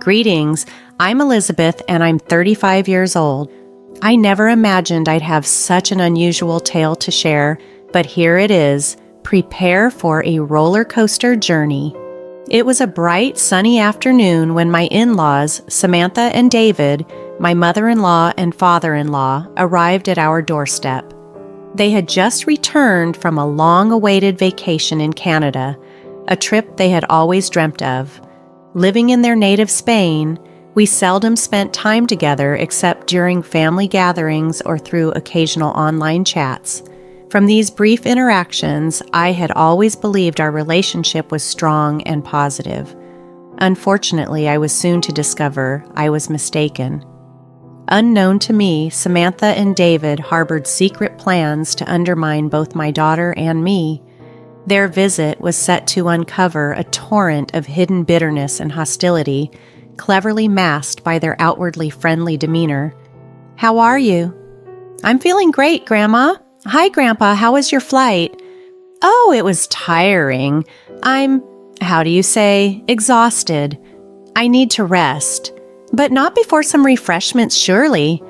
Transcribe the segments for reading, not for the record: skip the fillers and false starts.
Greetings, I'm Elizabeth and I'm 35 years old. I never imagined I'd have such an unusual tale to share, but here it is. Prepare for a roller coaster journey. It was a bright, sunny afternoon when my in-laws, Samantha and David, my mother-in-law and father-in-law, arrived at our doorstep. They had just returned from a long-awaited vacation in Canada, a trip they had always dreamt of. Living in their native Spain, we seldom spent time together except during family gatherings or through occasional online chats. From these brief interactions, I had always believed our relationship was strong and positive. Unfortunately, I was soon to discover I was mistaken. Unknown to me, Samantha and David harbored secret plans to undermine both my daughter and me. Their visit was set to uncover a torrent of hidden bitterness and hostility, cleverly masked by their outwardly friendly demeanor. "How are you?" "I'm feeling great, Grandma." "Hi, Grandpa, how was your flight?" "Oh, it was tiring. How do you say, exhausted. I need to rest." "But not before some refreshments, surely."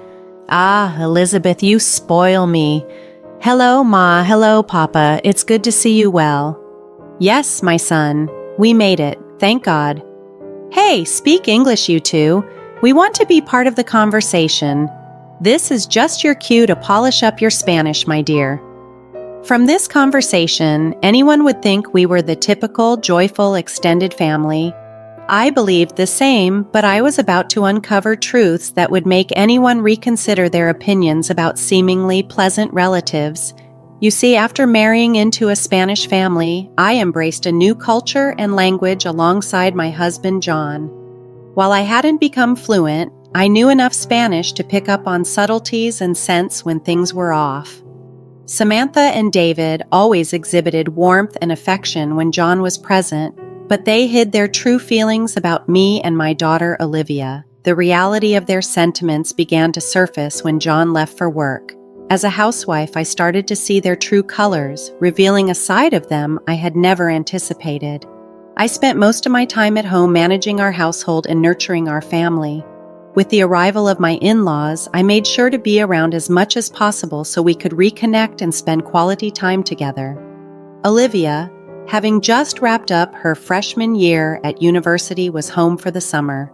"Ah, Elizabeth, you spoil me." "Hello, Ma. Hello, Papa. It's good to see you well." "Yes, my son. We made it. Thank God." "Hey, speak English, you two. We want to be part of the conversation. This is just your cue to polish up your Spanish, my dear." From this conversation, anyone would think we were the typical, joyful, extended family. I believed the same, but I was about to uncover truths that would make anyone reconsider their opinions about seemingly pleasant relatives. You see, after marrying into a Spanish family, I embraced a new culture and language alongside my husband, John. While I hadn't become fluent, I knew enough Spanish to pick up on subtleties and sense when things were off. Samantha and David always exhibited warmth and affection when John was present, but they hid their true feelings about me and my daughter, Olivia. The reality of their sentiments began to surface when John left for work. As a housewife, I started to see their true colors, revealing a side of them I had never anticipated. I spent most of my time at home managing our household and nurturing our family. With the arrival of my in-laws, I made sure to be around as much as possible so we could reconnect and spend quality time together. Olivia, having just wrapped up her freshman year at university, was home for the summer.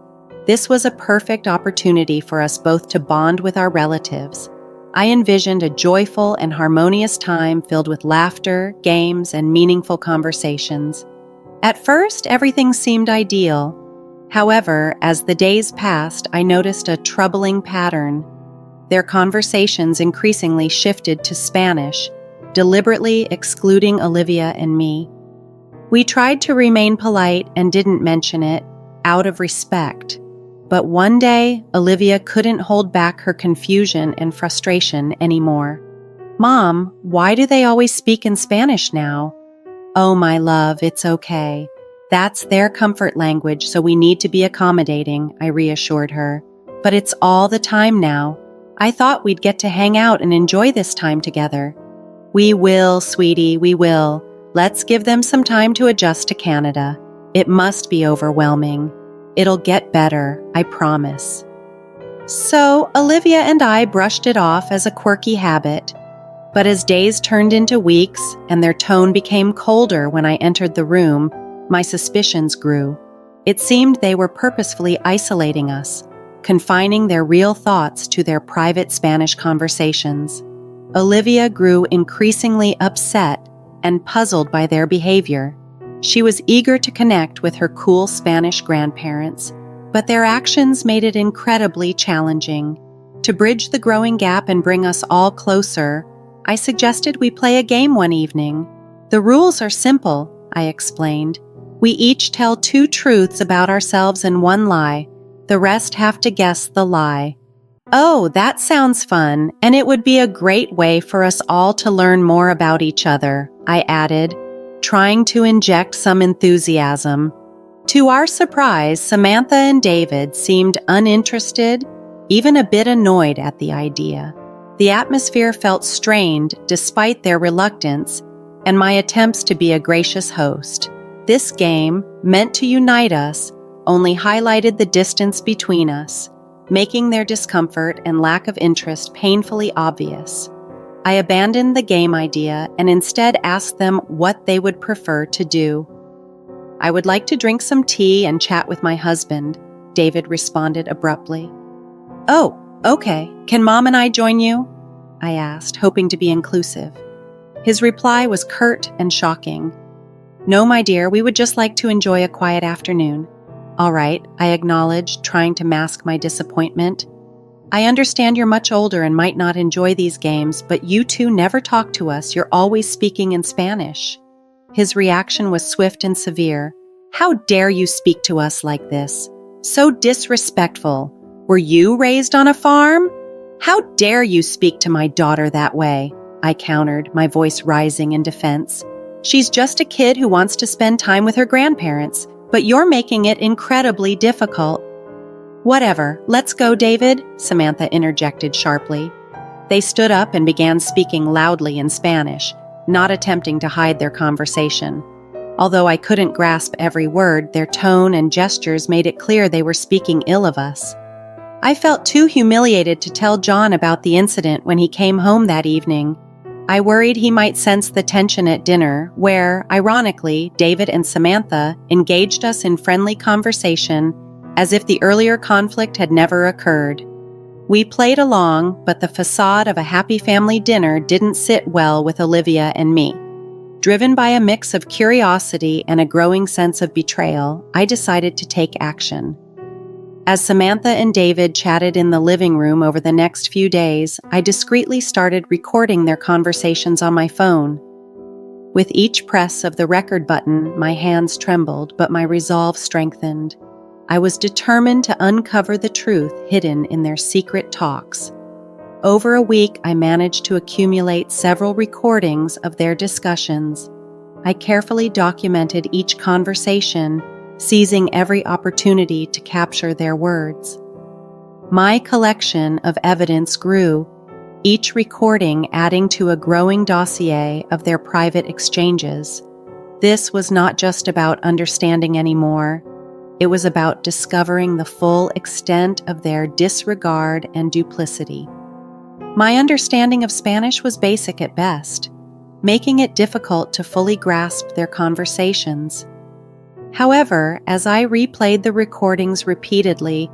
This was a perfect opportunity for us both to bond with our relatives. I envisioned a joyful and harmonious time filled with laughter, games, and meaningful conversations. At first, everything seemed ideal. However, as the days passed, I noticed a troubling pattern. Their conversations increasingly shifted to Spanish, deliberately excluding Olivia and me. We tried to remain polite and didn't mention it, out of respect. But one day, Olivia couldn't hold back her confusion and frustration anymore. "Mom, why do they always speak in Spanish now?" "Oh, my love, it's okay. That's their comfort language, so we need to be accommodating," I reassured her. "But it's all the time now. I thought we'd get to hang out and enjoy this time together." "We will, sweetie, we will. Let's give them some time to adjust to Canada. It must be overwhelming. It'll get better, I promise." So Olivia and I brushed it off as a quirky habit. But as days turned into weeks and their tone became colder when I entered the room, my suspicions grew. It seemed they were purposefully isolating us, confining their real thoughts to their private Spanish conversations. Olivia grew increasingly upset and puzzled by their behavior. She was eager to connect with her cool Spanish grandparents, but their actions made it incredibly challenging. To bridge the growing gap and bring us all closer, I suggested we play a game one evening. "The rules are simple," I explained. "We each tell 2 truths about ourselves and 1 lie. The rest have to guess the lie." "Oh, that sounds fun, and it would be a great way for us all to learn more about each other," I added, trying to inject some enthusiasm. To our surprise, Samantha and David seemed uninterested, even a bit annoyed at the idea. The atmosphere felt strained despite their reluctance and my attempts to be a gracious host. This game, meant to unite us, only highlighted the distance between us, making their discomfort and lack of interest painfully obvious. I abandoned the game idea and instead asked them what they would prefer to do. "I would like to drink some tea and chat with my husband," David responded abruptly. "Oh, okay. Can Mom and I join you?" I asked, hoping to be inclusive. His reply was curt and shocking. "No, my dear, we would just like to enjoy a quiet afternoon." "All right," I acknowledged, trying to mask my disappointment. "I understand you're much older and might not enjoy these games, but you two never talk to us. You're always speaking in Spanish." His reaction was swift and severe. "How dare you speak to us like this? So disrespectful. Were you raised on a farm? How dare you speak to my daughter that way?" I countered, my voice rising in defense. "She's just a kid who wants to spend time with her grandparents, but you're making it incredibly difficult." "Whatever, let's go, David," Samantha interjected sharply. They stood up and began speaking loudly in Spanish, not attempting to hide their conversation. Although I couldn't grasp every word, their tone and gestures made it clear they were speaking ill of us. I felt too humiliated to tell John about the incident when he came home that evening. I worried he might sense the tension at dinner, where, ironically, David and Samantha engaged us in friendly conversation as if the earlier conflict had never occurred. We played along, but the facade of a happy family dinner didn't sit well with Olivia and me. Driven by a mix of curiosity and a growing sense of betrayal, I decided to take action. As Samantha and David chatted in the living room over the next few days, I discreetly started recording their conversations on my phone. With each press of the record button, my hands trembled, but my resolve strengthened. I was determined to uncover the truth hidden in their secret talks. Over a week, I managed to accumulate several recordings of their discussions. I carefully documented each conversation, seizing every opportunity to capture their words. My collection of evidence grew, each recording adding to a growing dossier of their private exchanges. This was not just about understanding anymore. It was about discovering the full extent of their disregard and duplicity. My understanding of Spanish was basic at best, making it difficult to fully grasp their conversations. However, as I replayed the recordings repeatedly,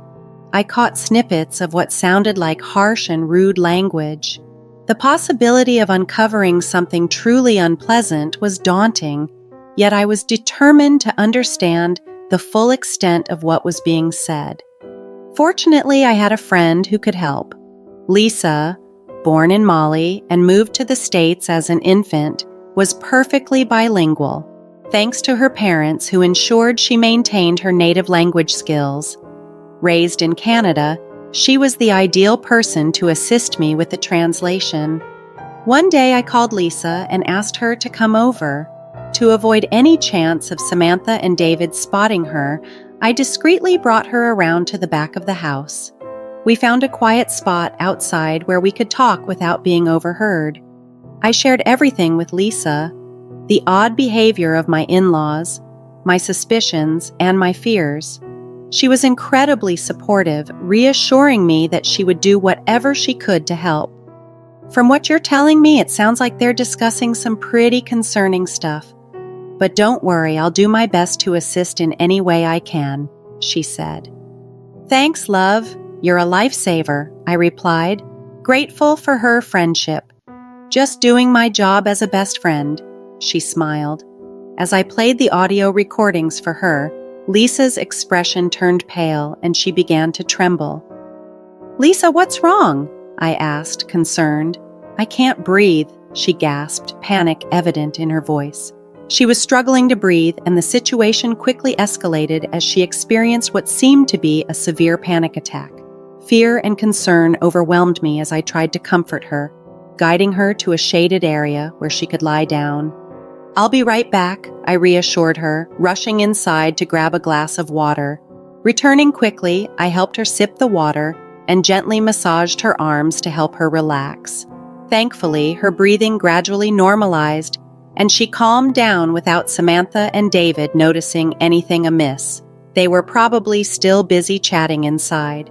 I caught snippets of what sounded like harsh and rude language. The possibility of uncovering something truly unpleasant was daunting, yet I was determined to understand the full extent of what was being said. Fortunately, I had a friend who could help. Lisa, born in Mali and moved to the States as an infant, was perfectly bilingual, thanks to her parents who ensured she maintained her native language skills. Raised in Canada, she was the ideal person to assist me with the translation. One day I called Lisa and asked her to come over. To avoid any chance of Samantha and David spotting her, I discreetly brought her around to the back of the house. We found a quiet spot outside where we could talk without being overheard. I shared everything with Lisa: the odd behavior of my in-laws, my suspicions, and my fears. She was incredibly supportive, reassuring me that she would do whatever she could to help. "From what you're telling me, it sounds like they're discussing some pretty concerning stuff. But don't worry, I'll do my best to assist in any way I can," she said. "Thanks, love. You're a lifesaver," I replied, grateful for her friendship. "Just doing my job as a best friend," she smiled. As I played the audio recordings for her, Lisa's expression turned pale and she began to tremble. "Lisa, what's wrong?" I asked, concerned. "I can't breathe," she gasped, panic evident in her voice. She was struggling to breathe, and the situation quickly escalated as she experienced what seemed to be a severe panic attack. Fear and concern overwhelmed me as I tried to comfort her, guiding her to a shaded area where she could lie down. "I'll be right back," I reassured her, rushing inside to grab a glass of water. Returning quickly, I helped her sip the water and gently massaged her arms to help her relax. Thankfully, her breathing gradually normalized, and she calmed down without Samantha and David noticing anything amiss. They were probably still busy chatting inside.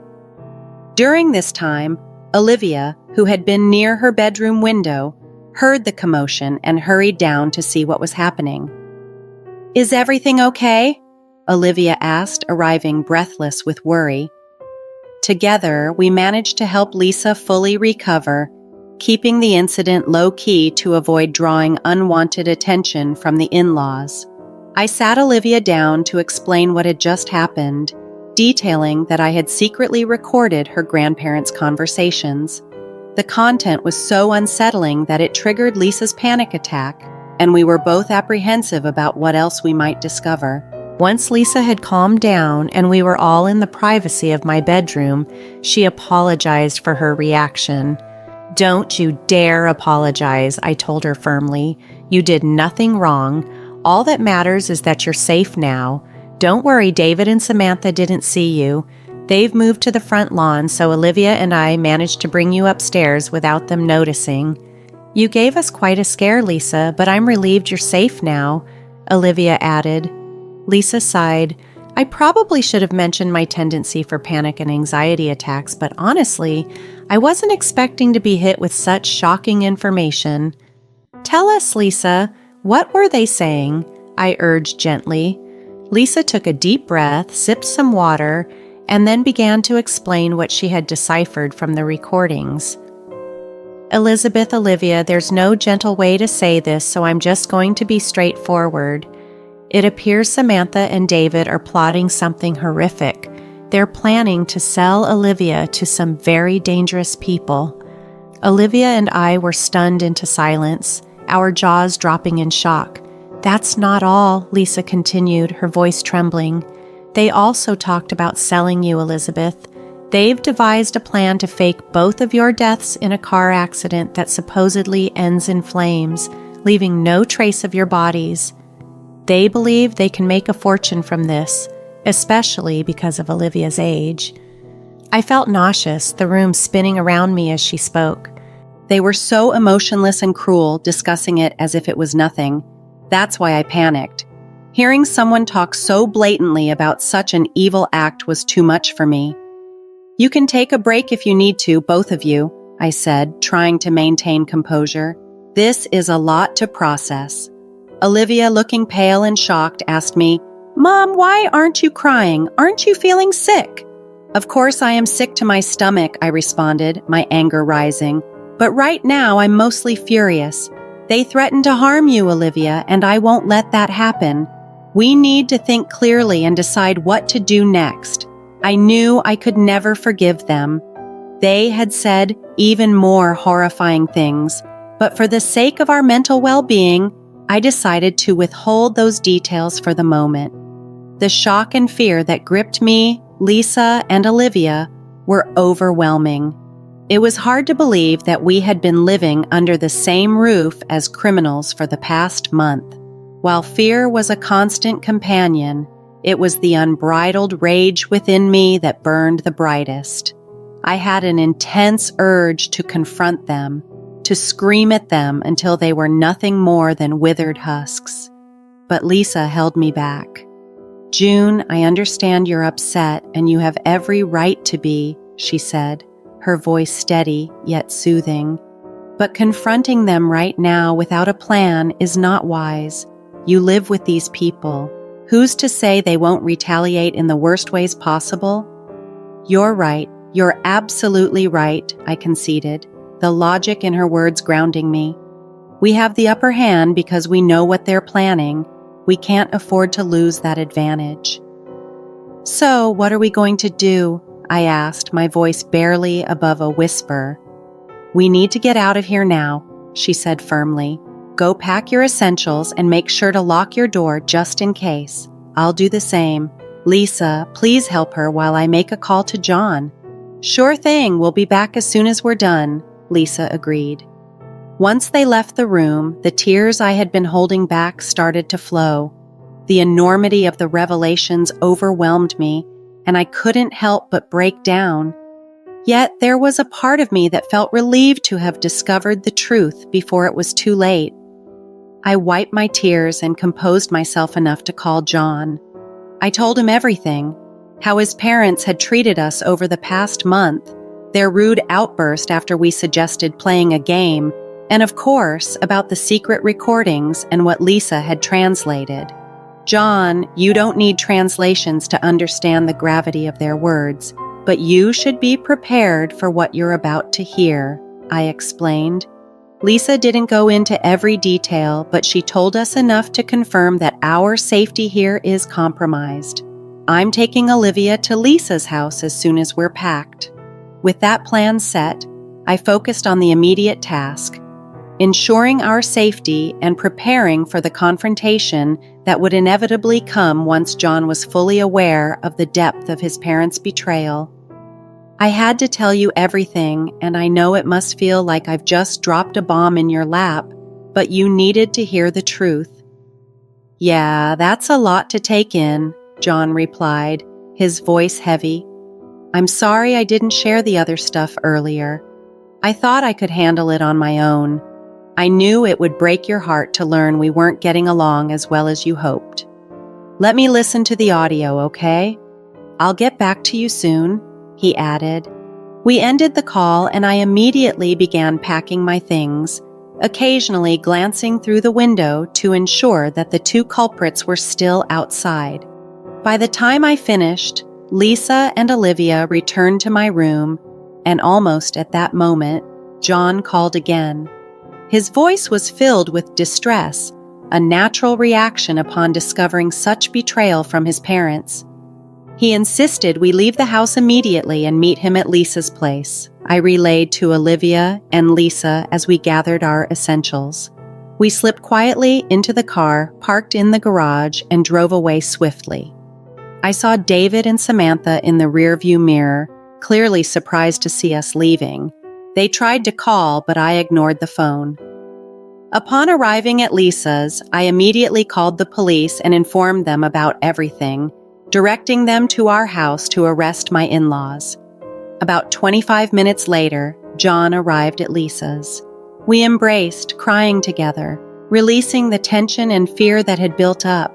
During this time, Olivia, who had been near her bedroom window, heard the commotion and hurried down to see what was happening. "Is everything okay?" Olivia asked, arriving breathless with worry. Together, we managed to help Lisa fully recover, keeping the incident low-key to avoid drawing unwanted attention from the in-laws. I sat Olivia down to explain what had just happened, detailing that I had secretly recorded her grandparents' conversations. The content was so unsettling that it triggered Lisa's panic attack, and we were both apprehensive about what else we might discover. Once Lisa had calmed down and we were all in the privacy of my bedroom, she apologized for her reaction. "Don't you dare apologize," I told her firmly. "You did nothing wrong. All that matters is that you're safe now. Don't worry, David and Samantha didn't see you. They've moved to the front lawn, so Olivia and I managed to bring you upstairs without them noticing. You gave us quite a scare, Lisa, but I'm relieved you're safe now," Olivia added. Lisa sighed. "I probably should have mentioned my tendency for panic and anxiety attacks, but honestly, I wasn't expecting to be hit with such shocking information." "Tell us, Lisa, what were they saying?" I urged gently. Lisa took a deep breath, sipped some water, and then began to explain what she had deciphered from the recordings. "Elizabeth, Olivia, there's no gentle way to say this, so I'm just going to be straightforward. It appears Samantha and David are plotting something horrific. They're planning to sell Olivia to some very dangerous people." Olivia and I were stunned into silence, our jaws dropping in shock. "That's not all," Lisa continued, her voice trembling. "They also talked about selling you, Elizabeth. They've devised a plan to fake both of your deaths in a car accident that supposedly ends in flames, leaving no trace of your bodies. They believe they can make a fortune from this, especially because of Olivia's age." I felt nauseous, the room spinning around me as she spoke. They were so emotionless and cruel, discussing it as if it was nothing. That's why I panicked. Hearing someone talk so blatantly about such an evil act was too much for me. "You can take a break if you need to, both of you," I said, trying to maintain composure. "This is a lot to process." Olivia, looking pale and shocked, asked me, "Mom, why aren't you crying? Aren't you feeling sick?" "Of course I am sick to my stomach," I responded, my anger rising. "But right now I'm mostly furious. They threatened to harm you, Olivia, and I won't let that happen. We need to think clearly and decide what to do next." I knew I could never forgive them. They had said even more horrifying things, but for the sake of our mental well-being, I decided to withhold those details for the moment. The shock and fear that gripped me, Lisa, and Olivia were overwhelming. It was hard to believe that we had been living under the same roof as criminals for the past month. While fear was a constant companion, it was the unbridled rage within me that burned the brightest. I had an intense urge to confront them, to scream at them until they were nothing more than withered husks. But Lisa held me back. "June, I understand you're upset and you have every right to be," she said, her voice steady yet soothing. "But confronting them right now without a plan is not wise. You live with these people. Who's to say they won't retaliate in the worst ways possible?" "You're right. You're absolutely right," I conceded, the logic in her words grounding me. "We have the upper hand because we know what they're planning. We can't afford to lose that advantage." "So, what are we going to do?" I asked, my voice barely above a whisper. "We need to get out of here now," she said firmly. "Go pack your essentials and make sure to lock your door just in case. I'll do the same. Lisa, please help her while I make a call to John." "Sure thing, we'll be back as soon as we're done," Lisa agreed. Once they left the room, the tears I had been holding back started to flow. The enormity of the revelations overwhelmed me, and I couldn't help but break down. Yet there was a part of me that felt relieved to have discovered the truth before it was too late. I wiped my tears and composed myself enough to call John. I told him everything, how his parents had treated us over the past month, their rude outburst after we suggested playing a game, and of course, about the secret recordings and what Lisa had translated. John, you don't need translations to understand the gravity of their words, but you should be prepared for what you're about to hear, I explained. Lisa didn't go into every detail, but she told us enough to confirm that our safety here is compromised. I'm taking Olivia to Lisa's house as soon as we're packed. With that plan set, I focused on the immediate task, ensuring our safety and preparing for the confrontation that would inevitably come once John was fully aware of the depth of his parents' betrayal. I had to tell you everything, and I know it must feel like I've just dropped a bomb in your lap, but you needed to hear the truth. Yeah, that's a lot to take in, John replied, his voice heavy. I'm sorry I didn't share the other stuff earlier. I thought I could handle it on my own. I knew it would break your heart to learn we weren't getting along as well as you hoped. Let me listen to the audio, okay? I'll get back to you soon, he added. We ended the call and I immediately began packing my things, occasionally glancing through the window to ensure that the two culprits were still outside. By the time I finished, Lisa and Olivia returned to my room, and almost at that moment, John called again. His voice was filled with distress, a natural reaction upon discovering such betrayal from his parents. He insisted we leave the house immediately and meet him at Lisa's place. I relayed to Olivia and Lisa as we gathered our essentials. We slipped quietly into the car, parked in the garage, and drove away swiftly. I saw David and Samantha in the rearview mirror, clearly surprised to see us leaving. They tried to call, but I ignored the phone. Upon arriving at Lisa's, I immediately called the police and informed them about everything, directing them to our house to arrest my in-laws. About 25 minutes later, John arrived at Lisa's. We embraced, crying together, releasing the tension and fear that had built up.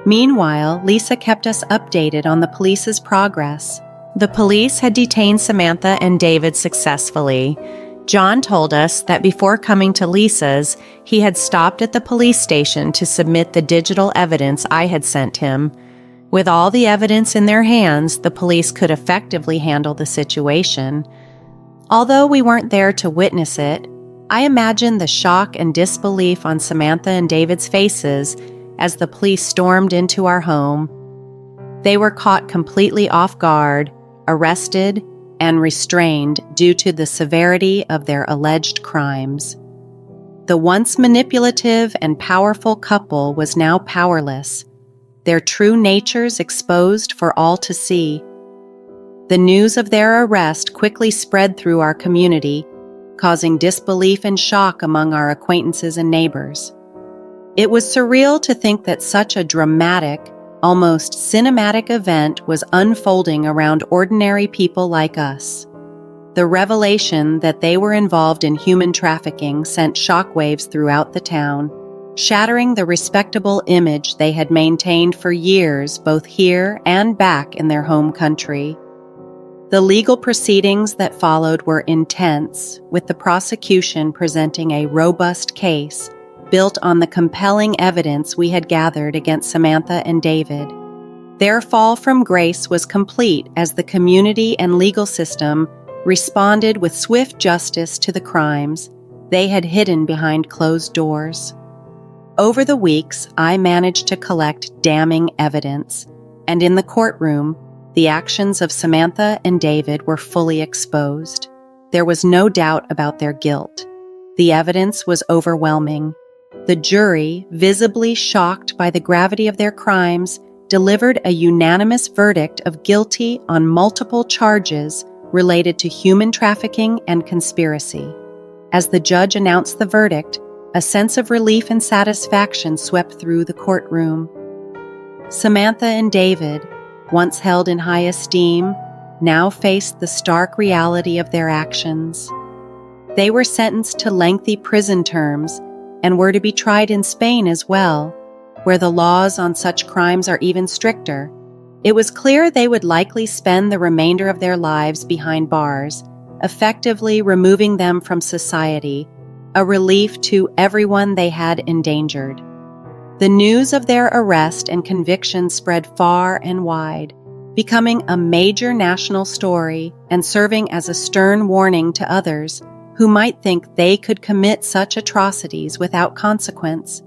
Meanwhile, Lisa kept us updated on the police's progress. The police had detained Samantha and David successfully. John told us that before coming to Lisa's, he had stopped at the police station to submit the digital evidence I had sent him. With all the evidence in their hands, the police could effectively handle the situation. Although we weren't there to witness it, I imagine the shock and disbelief on Samantha and David's faces as the police stormed into our home. They were caught completely off guard, arrested, and restrained due to the severity of their alleged crimes. The once manipulative and powerful couple was now powerless, their true natures exposed for all to see. The news of their arrest quickly spread through our community, causing disbelief and shock among our acquaintances and neighbors. It was surreal to think that such a dramatic, almost cinematic event was unfolding around ordinary people like us. The revelation that they were involved in human trafficking sent shockwaves throughout the town, shattering the respectable image they had maintained for years both here and back in their home country. The legal proceedings that followed were intense, with the prosecution presenting a robust case built on the compelling evidence we had gathered against Samantha and David. Their fall from grace was complete as the community and legal system responded with swift justice to the crimes they had hidden behind closed doors. Over the weeks, I managed to collect damning evidence, and in the courtroom, the actions of Samantha and David were fully exposed. There was no doubt about their guilt. The evidence was overwhelming. The jury, visibly shocked by the gravity of their crimes, delivered a unanimous verdict of guilty on multiple charges related to human trafficking and conspiracy. As the judge announced the verdict, a sense of relief and satisfaction swept through the courtroom. Samantha and David, once held in high esteem, now faced the stark reality of their actions. They were sentenced to lengthy prison terms and were to be tried in Spain as well, where the laws on such crimes are even stricter, It was clear they would likely spend the remainder of their lives behind bars, effectively removing them from society, a relief to everyone they had endangered. The news of their arrest and conviction spread far and wide, becoming a major national story and serving as a stern warning to others who might think they could commit such atrocities without consequence.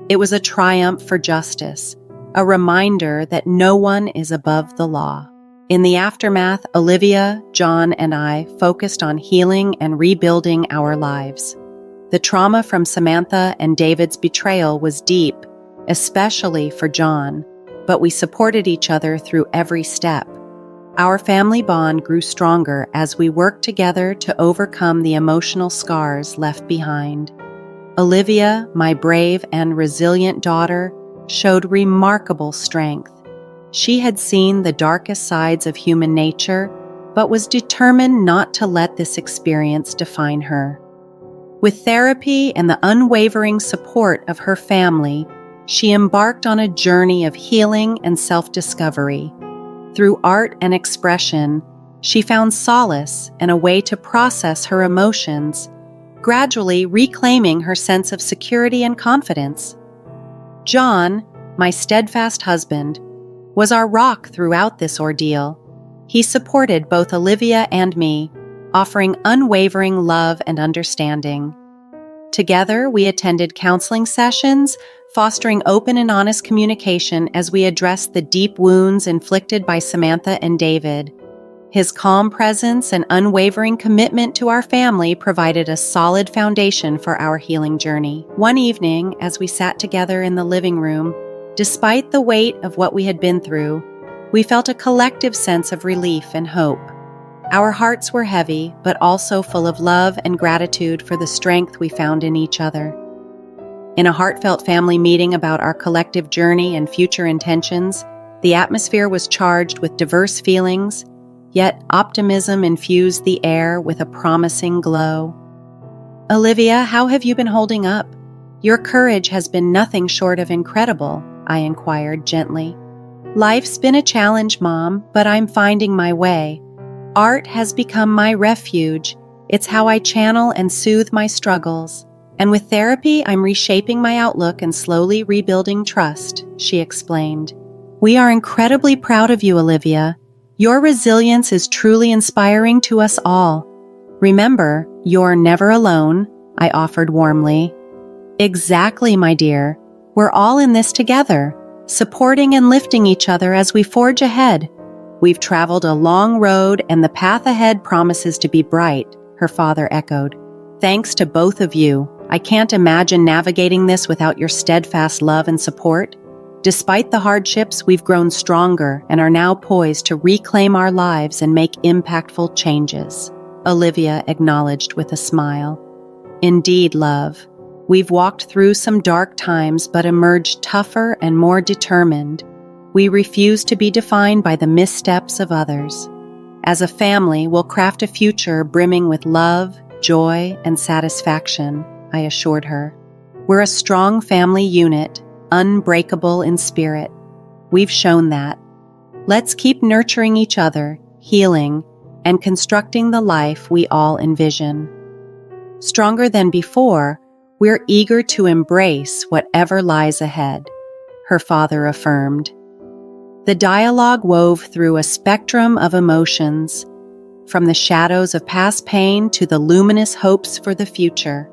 It was a triumph for justice, a reminder that no one is above the law. In the aftermath, Olivia, John, and I focused on healing and rebuilding our lives. The trauma from Samantha and David's betrayal was deep, especially for John, but we supported each other through every step. Our family bond grew stronger as we worked together to overcome the emotional scars left behind. Olivia, my brave and resilient daughter, showed remarkable strength. She had seen the darkest sides of human nature, but was determined not to let this experience define her. With therapy and the unwavering support of her family, she embarked on a journey of healing and self-discovery. Through art and expression, she found solace and a way to process her emotions, gradually reclaiming her sense of security and confidence. John, my steadfast husband, was our rock throughout this ordeal. He supported both Olivia and me, offering unwavering love and understanding. Together, we attended counseling sessions, fostering open and honest communication as we addressed the deep wounds inflicted by Samantha and David. His calm presence and unwavering commitment to our family provided a solid foundation for our healing journey. One evening, as we sat together in the living room, despite the weight of what we had been through, we felt a collective sense of relief and hope. Our hearts were heavy, but also full of love and gratitude for the strength we found in each other. In a heartfelt family meeting about our collective journey and future intentions, the atmosphere was charged with diverse feelings, yet optimism infused the air with a promising glow. "Olivia, how have you been holding up? Your courage has been nothing short of incredible," I inquired gently. "Life's been a challenge, Mom, but I'm finding my way. Art has become my refuge. It's how I channel and soothe my struggles. And with therapy, I'm reshaping my outlook and slowly rebuilding trust," she explained. "We are incredibly proud of you, Olivia. Your resilience is truly inspiring to us all. Remember, you're never alone," I offered warmly. "Exactly, my dear. We're all in this together, supporting and lifting each other as we forge ahead. We've traveled a long road and the path ahead promises to be bright," her father echoed. "Thanks to both of you. I can't imagine navigating this without your steadfast love and support. Despite the hardships, we've grown stronger and are now poised to reclaim our lives and make impactful changes," Olivia acknowledged with a smile. "Indeed, love. We've walked through some dark times but emerged tougher and more determined. We refuse to be defined by the missteps of others. As a family, we'll craft a future brimming with love, joy, and satisfaction," I assured her. "We're a strong family unit, unbreakable in spirit. We've shown that. Let's keep nurturing each other, healing, and constructing the life we all envision. Stronger than before, we're eager to embrace whatever lies ahead," her father affirmed. The dialogue wove through a spectrum of emotions, from the shadows of past pain to the luminous hopes for the future.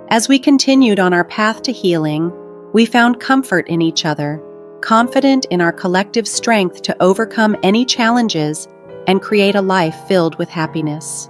As we continued on our path to healing, we found comfort in each other, confident in our collective strength to overcome any challenges and create a life filled with happiness.